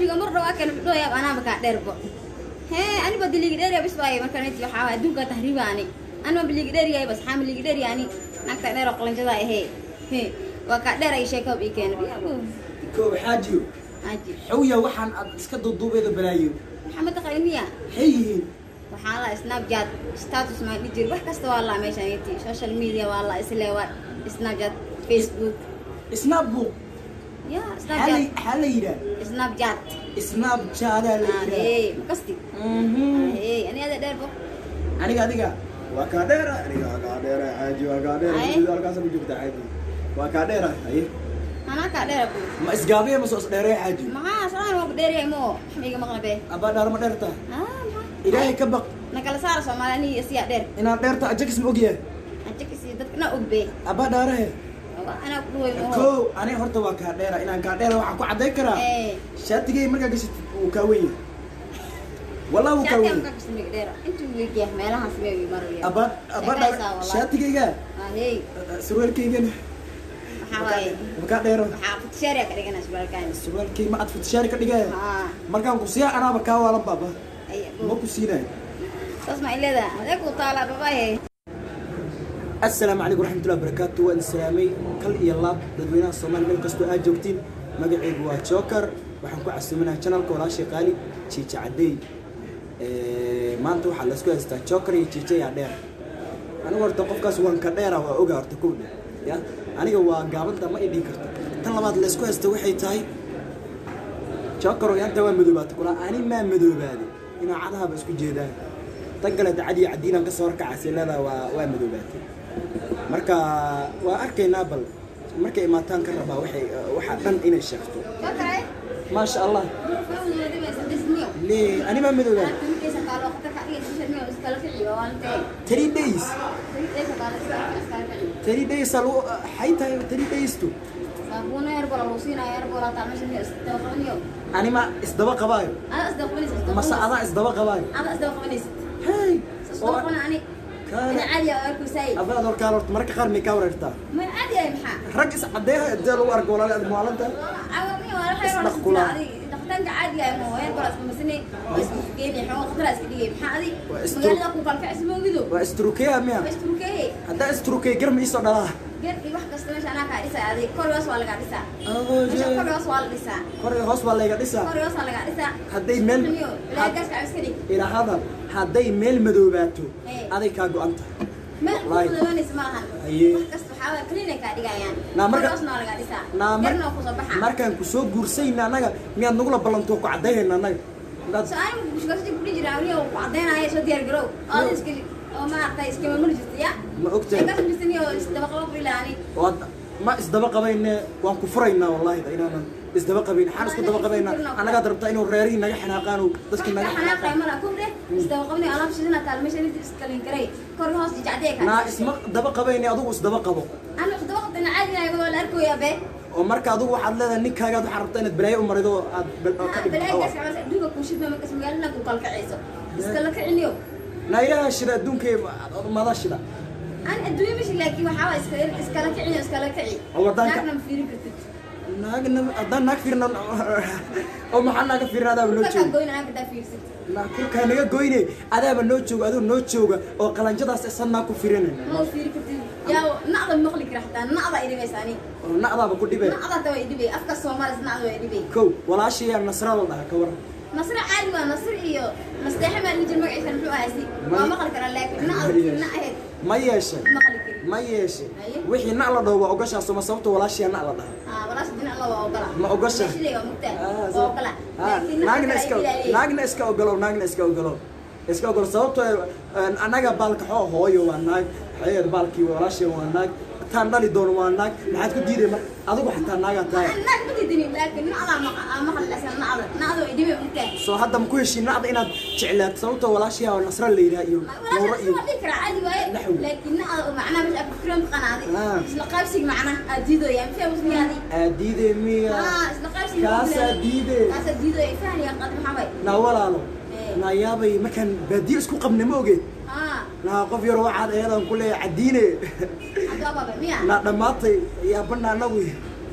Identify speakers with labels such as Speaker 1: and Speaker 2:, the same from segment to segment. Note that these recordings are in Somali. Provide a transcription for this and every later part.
Speaker 1: aniga mar dhaw kan bidho yaab anaa baka dheerbo ani badii liig dheer bas baay markaan intii waxa adduunka tahriibaani ana biliig dheer yahay bas xaam liig dheer yaani nagta dheer oo qalanjada ahee waa ka dheer ay sheekab ii keenay
Speaker 2: كو حاجيو حويا وحن اسك دودوبيدا بلايو
Speaker 1: محمد قرينيا
Speaker 2: حيين
Speaker 1: waxaa la snapchat status ma dhijir wax kasta waa la meeshan inti social media waa la isleewa snapchat facebook
Speaker 2: snapbook
Speaker 1: ya snapchat
Speaker 2: حاليدا
Speaker 1: snapchat
Speaker 2: snapchat
Speaker 1: makasti ani ada dheerbo
Speaker 2: aniga waa ka dheera حاجي waa ka dheera halkaas ku joogta حاجي waa ka dheera haye
Speaker 1: أنا كادر أبو.
Speaker 2: ما إسقابية ما سوس ديري حاجي.
Speaker 1: ما صراحة ما بديري مو حميقة مغلبة.
Speaker 2: أبا دار ما ديرته.
Speaker 1: ما.
Speaker 2: إلهي كبق.
Speaker 1: نقل صار سومالني أسياء دير.
Speaker 2: إن ديرته أجيك اسمه أجيه.
Speaker 1: أجيك اسمه دتنا أقبي.
Speaker 2: أبا داره.
Speaker 1: أنا أقوله مو.
Speaker 2: كو أنا هرت وكادر إن كادر وعكو عديكرا. شات جاي مركز قصة وكوي. والله وكوي.
Speaker 1: شات مركز مقدرة. أنتوا ويجيه مالها سوي مرة.
Speaker 2: أبا دار شات جاي.
Speaker 1: هي.
Speaker 2: سوير كيجن. مكادر.
Speaker 1: فتشاري كده أنا سوالك كان.
Speaker 2: سوال كي ما أتفتشاري كده. مركان كوسيا أنا بكاو على بابا. ما كوسينا.
Speaker 1: تسمع إلى ذا. هذاك وطالع بابا هي.
Speaker 2: السلام عليكم ورحمة الله وبركاته وأنا سلامي كل يلا dadweynaha Soomaaliya meel kasto aad joogtiin magacaygu waa Joker waxaan ku casuuminahay channelka walaashay qaali Chicha Caday maanta waxa la isku haystaa Joker iyo Chicha ya dheer anigu horta qofkaas waan ka dheera waa ogaa horta kowda ya aniga waa gaabanta ma idin karto tan labaad la isku haysto waxay tahay Joker oo yanta waa madoobaad kula ani ma madoobaade ina cadaha ba isku jeedaan tan kale cadiina ka soo warkacay leedahay waa madoobaatay marka waa arkaynaa bal marka imaataan ka rabaa waxa dhan inay sheegto ma sha Allah ليه أنا ما مدوبة 3 days 3 days سالو حيتها 3 days تو
Speaker 1: صابونة يربو لروسينا يربو لا تعمل شيء استوقفني
Speaker 2: أنا ما إصدبا قبايل
Speaker 1: أنا استوقفني
Speaker 2: ما أنا إصدبا قبايل
Speaker 1: أنا استوقفني
Speaker 2: هاي
Speaker 1: استوقفنا أنا عادي أكل ساي
Speaker 2: أبغى أدور كارت مركز خارمي كاورتا
Speaker 1: ما عادي يا محا
Speaker 2: ركز عديها إديله ورق ولا لا المعلنة
Speaker 1: عوامي ولا حيوان عادي دختان عادي يا مو هي قرص مسني اسمه جيني حو خضر اسكدي محا عادي مقالة كوفان كاسمه ميدو
Speaker 2: واستروكيا ميا
Speaker 1: استروكي
Speaker 2: هذا استروكي قرم يسوع دلاه
Speaker 1: قرم واحد كاستمش أنا كارثة هذه كل وصل ولا كارثة كل وصل ولا لسه
Speaker 2: كل وصل ولا كارثة
Speaker 1: كل وصل ولا كارثة
Speaker 2: هذي ميل
Speaker 1: لا كاس كاسكدي
Speaker 2: إلى هذا هذي ميل مدوباتو هذي كاجو أنت
Speaker 1: ما مدوبان اسمها
Speaker 2: أيه
Speaker 1: كاس حاول كلينك هذه يعني
Speaker 2: نامرك
Speaker 1: كل وصل ولا كارثة قرنا وخصبحة
Speaker 2: markaan ku soo guursayna anaga miyaad nagu la balanto ku cadeeyna anaga
Speaker 1: سؤال مش قصدي بدي جراوي وبعدين هاي شو دير جرو اسكي ما أعطي اسكي ما مرجت يا
Speaker 2: ما أكتر
Speaker 1: كاس مستني استبقى في لاني
Speaker 2: ما استبقى بين وان كفرينا والله إذا استبقى بين حارس كنت بين أنا قادر بتاع إنه ريرين نجح حناقانو بس كنا
Speaker 1: حناقة مرة كومرة استبقى بيني أنا بشيء أنا كلمة شيء تسكلين كري كوري هاس جعديك
Speaker 2: نا اسمه دبقى بيني أدو استبقى بو
Speaker 1: أنا استبقى أنا عادي أنا يقول أركو يا بي
Speaker 2: ومرك أدو واحد لذا نيك هاي قاعد حربتين بلاي ومريضو
Speaker 1: بلاي كاس عمس دوك كوشيت ما مكسم قالنا كوكال كعيسو بس كلا كعنيو
Speaker 2: نا إلى الشراء دون كي ما ذا الشراء
Speaker 1: أنا أدوي مش لكن وحاول إسكالا كعني إسكالا كعي
Speaker 2: هو دانك
Speaker 1: نحن مفيرك كتير
Speaker 2: ناقنا أدان نكفيرنا أو محنا كفيرنا هذا بنوتشو
Speaker 1: كقولنا أنا بدأ فيرسي
Speaker 2: لا كل كان يجا قويني هذا بنوتشو هذا نوتشو أو قلنجة ده سنة كفيرنا
Speaker 1: ما فيرك كتير يا نعض مخلك رحتان نعض إيدي بيساني
Speaker 2: نعض بكل دبي
Speaker 1: نعض توي إيدي بي أفكار سومالس نعض إيدي بي
Speaker 2: كو ولا شيء النصر الله كور
Speaker 1: نصر عادي ونصر إيو مستحيل ما نيجي المرعي فنحو هاسي ما مخلك لكن نعض نعهد
Speaker 2: ما يشي
Speaker 1: مخلك
Speaker 2: ما يشي وحي نعلى ده وأوجش أصلا صوته ولا شيء نعلى ده
Speaker 1: ولا شيء نعلى وأوجلا
Speaker 2: ما أوجش
Speaker 1: ليش ليه ومكتئب وأوجلا
Speaker 2: ناقنا إسكا أوجلو ناقنا إسكا أوجلو إسكا أوجلو صوته أنا جا بالك هو واناك حير بالكي ولا شيء واناك تاندالي دون واناك ما حد كدير ما أدوك حتى ناقة تاي
Speaker 1: ناق بديني لكن نعلى ما خلصنا نعض إيدي بي مكتئب
Speaker 2: سو هذا مكويش نعض إن تعلق صوته ولا شيء والنصر اللي يرايو
Speaker 1: لو رأيه فكرة عادي واي لكن نعض معنا مش أفكرهم قناعي مش لقابسك معنا أديدو يعني فيها مسمي هذه
Speaker 2: أديدو مية
Speaker 1: مش لقابسك
Speaker 2: كاسة أديدو
Speaker 1: كاسة أديدو يفعل يا قدم حباي
Speaker 2: ناولا له نايابي مكان بديل اسكو قبل موجود نا قف يروح على هذا كله عدينه
Speaker 1: عدوا بابا ميا
Speaker 2: نا دماطي يا بنا نوي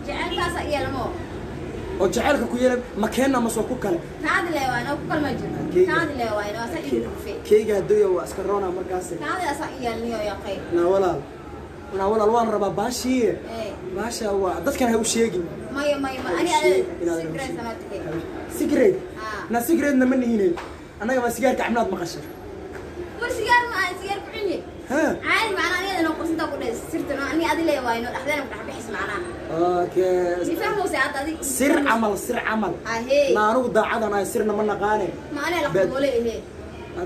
Speaker 1: جعل كاسة يا لمو
Speaker 2: oo jacaylka ku yeelay ma keenna ma soo ku kale
Speaker 1: kaadi leewaano ku kal ma jiro kaadi leewaano asa ii rufe
Speaker 2: keyga hadduu waa iska roona markaas
Speaker 1: kaadi asa iyaalniyo yaqay
Speaker 2: na walaal waan rabaa baashii baasha waa dadkan ha u sheegin
Speaker 1: maya ani secret sanadkii
Speaker 2: secret na secret na manihine anaga ma sigaarka cabnaad maqashay
Speaker 1: war sigaar ma sigaar ku cunye عادي معنا أنا لو قصدت أقول سرت أنا أدي لي واينو أحيانا بروح بحس معنا.
Speaker 2: أوكي.
Speaker 1: يفهموا ساعات أدي.
Speaker 2: سر عمل.
Speaker 1: هي.
Speaker 2: ما أنا وضع عاد أنا سرنا من نقاني.
Speaker 1: ما أنا لح دقولي هي.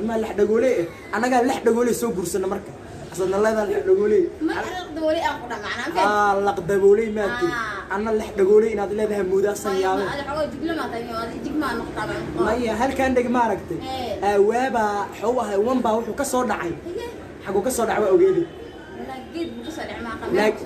Speaker 2: ما لح دقولي أنا قال لح دقولي سو برسنا مركب. أصلا الله ذا لح دقولي.
Speaker 1: ما لح دقولي أقول معنا.
Speaker 2: لح دقولي ما أكيد. أنا لح دقولي إن هذا ذا همودا سيارة.
Speaker 1: أنا حاول تقول ما تاني هذا جيك ما نقطع
Speaker 2: ما هي هل كان دق ما ركتي؟ وابا حوها وانبا وحكسر دعي. حقو كسر دعوة أوجيدي.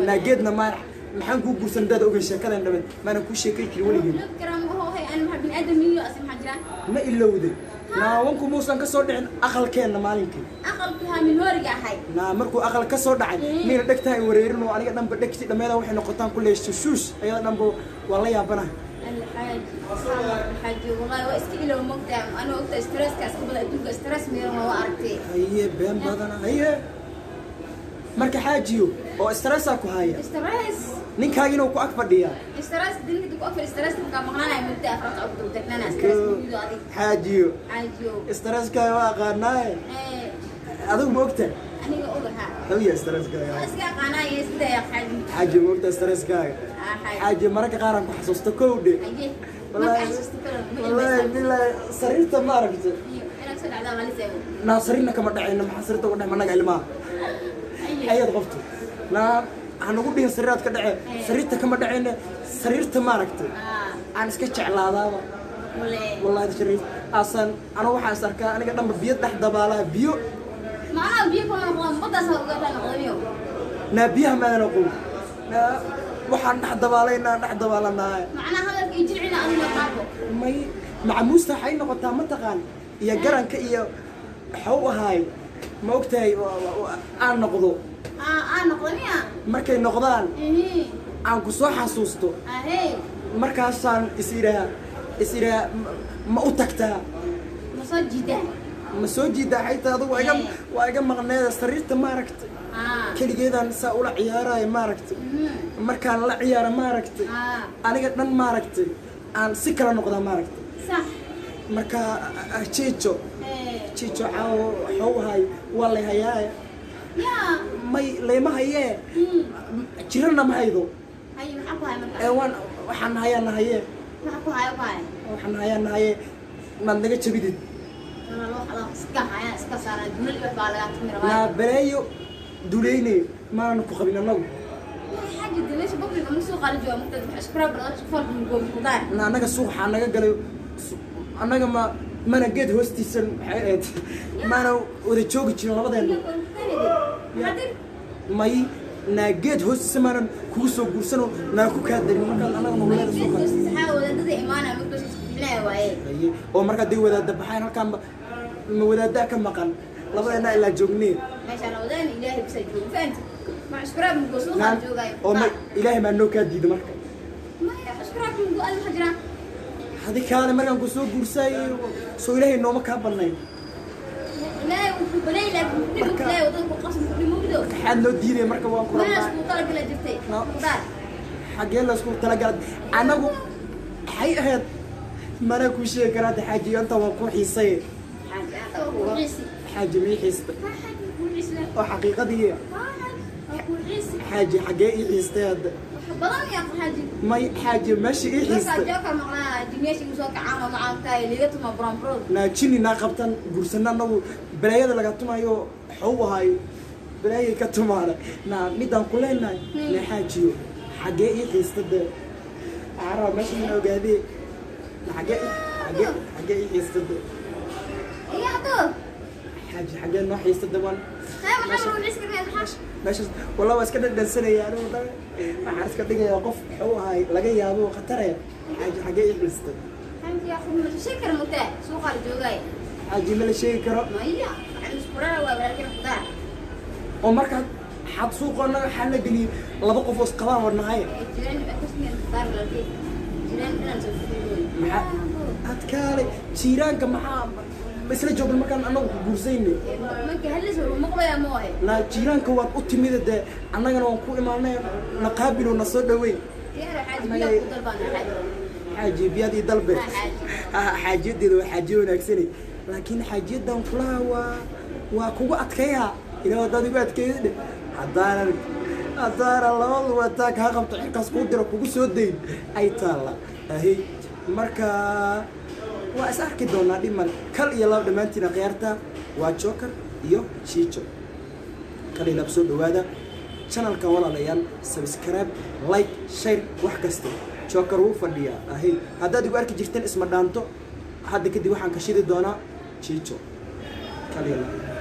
Speaker 2: لا جدنا ما محن كوب برسن داد أوجي شكله إنما ما أنا كوش شكل كل ولي.
Speaker 1: كرام هو هي أنا محب بني آدم ميو أسمع جرا.
Speaker 2: ما إلا ودي. نا وانكو موسى كسر دعين أخل كأن مالك.
Speaker 1: أخل كها من ورقة هاي.
Speaker 2: نا مركو أخل كسر دعين. مين دكتها يوريرنو أنا قدام بدكتي لما يلا وإحنا قطان كل شوش أيضا نبو والله يا بنا. الحاج والله واسكي لو مقطع أنا وقت استرس كاسكو بدأ يدوق استرس ميرو ما وعرتي. هي بين بدنا هي. marka xaajiyo oo stress ku haya ninkaagina uu ku ag fadhiya
Speaker 1: stress dinka ku afar stress ka maqnaanay muddo afar qabto tagnana stress muddo adig
Speaker 2: xaajiyo stress ka waa qaanay adigu moogta
Speaker 1: aniga ogaha
Speaker 2: hawiya stress ka
Speaker 1: iska qaanay sida ya
Speaker 2: xaajiyo moogta stress ka xaajiyo marka qaar aan ku xasuusto kowde wallahi billahi sariirta ma aragto
Speaker 1: ina soo dhacda ma lisay
Speaker 2: naasirina kama dhacayna ma sariirta ugu dhax managa ilmaha ayaad qabto la aan ugu dhihin sariirta ka dhacay sariirta kama dhacayna sariirta ma aragtay aan iska jeclaadaaba wallahi sariir asan ana waxa arkaa aniga dhanba biyo dhax dabaala biyo
Speaker 1: macna biyo kuma noqon badda soo uga noqonayo
Speaker 2: na biyaha ma ana qul na waxaan dhax dabaalanaa
Speaker 1: macna hadalkii jilcina aniga qaabo
Speaker 2: may macmuusta waxay noqotaa ma taqaan iyo garanka iyo xaw ahay ma ogtahay aan noqdo markay noqdaan aan ku soo xasuusto markaasaan isira ma u tagtaa ma soo jiidaa xayta adigu waa iga maqneeda sariirta ma aragtay keligeedaan saa ula ciyaaraya ma aragtay markaan la ciyaara ma aragtay aniga dhan ma aragtay aan si kala noqdaa ma aragtay marka jiijo caawo waxuu ahay waa lay hayaa may layma hayee jirana ma haydo waxaan hayee maad naga jabidid naa baleeyo duleyne maanu ku qabin anagu anaga suuq waxaa naga galay anaga mana geed hoostiisan maxay ahayd maana wada joogi jirin labadeena may naa geed hoostiisa maanan kugu soo guursano naa ku kaa darin markaa anaga nololeeda soo oo markaa dee wadaada baxayn halkaan ma wadaadaa ka maqan labadeena ilaa joognee oo ilaahay maa noo kaa diida marka هذه كان مريم كسو قرصي سو إلهي نومك هبلني
Speaker 1: لا وبلاي لا بلاي وضرب قسم كل مبدو
Speaker 2: حد لو ديري مركب وان كورا
Speaker 1: ما اسكو طلق لا جبتي خدار
Speaker 2: حاجه لا اسكو طلق انا حي هاد مرا كوشي كرات حاجه انت وكو حيسي حاجه مي حيست وحقيقه دي حاجه حيستي هذا
Speaker 1: بلان يا حاجي
Speaker 2: ما حاجه ماشي ايه حيست
Speaker 1: جوكر مقنا دنياشي وسو كعانو معانتاي ليغتما برامبرود
Speaker 2: ناجيني نا قبطن غورسنا نو بلايده laga tumayo xawahay balaayay ka tumaana na midan kuleenay la xaajiyo xagee ii xiistada arab meesha ma ogaadi xagee ii xiistada
Speaker 1: يا دو
Speaker 2: حagee noo xiistada wan ماشي والله واسكت دنسني يعني waxaan iska dhigayaa qof wuxuu ahay laga yaabo khataraya xagee ii xiistada
Speaker 1: يا اخي ما شكر متى سوق الجوغاي
Speaker 2: حاجي ما شيء كرو
Speaker 1: مايا عن سبرا ولكن خدار
Speaker 2: oo marka xad suuqana xal la galiyo laba qof oo isqabaan warnahay
Speaker 1: jireen kasmin khadar lalkii
Speaker 2: maxaa adkaale jiiraanka maxaa ma isla joogna markaan annagu ku guursayne na jiiraanka waad u timida dee annagana waan ku imaanay na qaabilo na soo dhaweyn xaaji biyadii dalbe xaajiyadeeda waa xaajiyo wanaagsane laakiin xaajiyadan kulaha waa kugu adkaya ilaa wadaad igu adkeeyay dhe haddaanan labadu wataa kaa qabto cirkaas kuu diro kugu soo dayn ay taalla ahay marka waa is arki doonaa dhiman kal iyo laba dhammaantiina khiyaarta waa Joker iyo Chicho kal iyo laba soo dhawaada channelkan walaalayaal subscribe like share wax kasta Joker wuu fadhiyaa ahay haddaad igu arki jirteen isma dhaanto hadda kadib waxaan ka shidi doonaa Chicho kal iyo laba